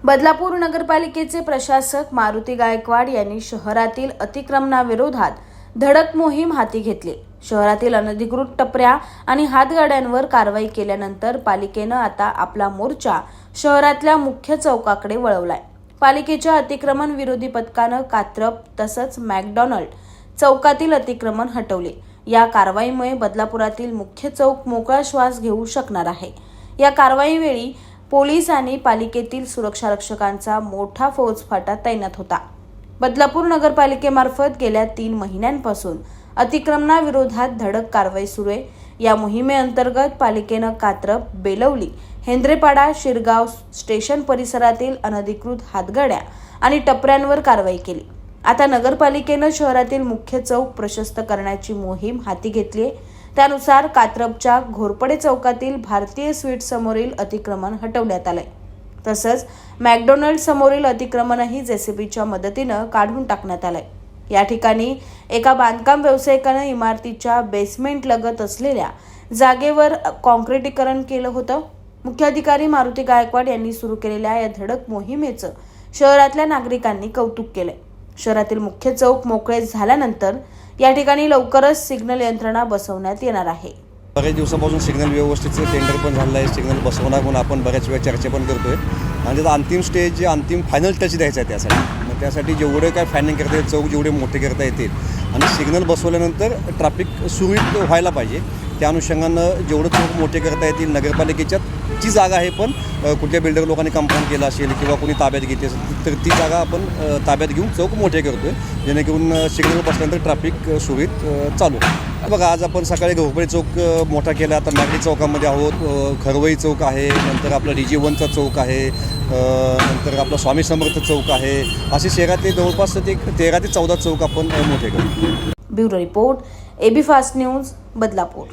बदलापूर नगरपालिकेचे प्रशासक मारुती गायकवाड यांनी शहरातील अतिक्रमणाविरोधात धडक मोहीम हाती घेतली। शहरातील अनधिकृत टपऱ्या आणि हातगाड्यांवर कारवाई केल्यानंतर पालिकेनं आता आपला मोर्चा शहरातल्या मुख्य चौकाकडे वळवलाय। पालिकेच्या अतिक्रमण विरोधी पथकानं कात्रप तसंच मॅकडॉनल्ड चौकातील अतिक्रमण हटवले। या कारवाईमुळे बदलापुरातील मुख्य चौक मोकळा श्वास घेऊ शकणार आहे। या कारवाईवेळी पोलीस आणि पालिकेतील सुरक्षारक्षकांचा मोठा फौजफाटा तैनात होता। बदलापूर नगरपालिकेमार्फत गेल्या 3 महिन्यांपासून अतिक्रमणाविरोधात धडक कारवाई सुरू आहे। या मोहिमेअंतर्गत पालिकेनं कात्रप, बेलवली, हेंद्रेपाडा, शिरगाव स्टेशन परिसरातील अनधिकृत हातगाड्या आणि टपऱ्यांवर कारवाई केली। आता नगरपालिकेनं शहरातील मुख्य चौक प्रशस्त करण्याची मोहीम हाती घेतली आहे। त्यानुसार कात्रपच्या घोरपडे चौकातील भारतीय स्वीट समोरील अतिक्रमण हटवण्यात आलंय। तसंच मॅकडॉनल्ड समोरील अतिक्रमणही जेसीबीच्या मदतीनं काढून टाकण्यात आलंय। या ठिकाणी एका बांधकाम व्यावसायिकानं इमारतीच्या बेसमेंट लगत असलेल्या जागेवर कॉन्क्रिटीकरण केलं होतं। मुख्याधिकारी मारुती गायकवाड यांनी सुरू केलेल्या या धडक मोहिमेचं शहरातल्या नागरिकांनी कौतुक केलंय। शहरातील मुख्य चौक मोकळे झाल्यानंतर या ठिकाणी लवकरच सिग्नल यंत्रणा बसवण्यात येणार आहे। बरेच दिवसापासून सिग्नल व्यवस्थेचं टेंडर पण झालं आहे, सिग्नल बसवणार म्हणून आपण बऱ्याच वेळा चर्चा पण करतोय आणि त्याचा अंतिम स्टेज अंतिम फायनल टच द्यायचा आहे त्यासाठी। मग त्यासाठी जेवढे काय फायनिंग करता येईल, चौक जेवढे मोठे करता येतील आणि सिग्नल बसवल्यानंतर ट्रॅफिक सुरळीत व्हायला पाहिजे, त्या अनुषंगानं जेवढं चौक मोठे करता येतील नगरपालिकेच्यात जी जागा आहे पण कुठल्या बिल्डर लोकांनी कंपाऊंड केलं असेल किंवा कोणी ताब्यात घेते असेल तर ती जागा आपण ताब्यात घेऊन चौक मोठे करतोय, जेणेकरून सिग्नल बसल्यानंतर ट्रॅफिक सुरळीत चालू आहे। बघा, आज आपण सकाळी घोरपडे चौक मोठा केला, आता नागरी चौकामध्ये आहोत, खरवई चौक आहे, नंतर आपला DG1चा चौक आहे, नंतर आपला स्वामी समर्थ चौक आहे, असे शहरातले जवळपास 13 ते 14 चौक आपण मोठे करू। Bureau report, AB fast news, Badlapur.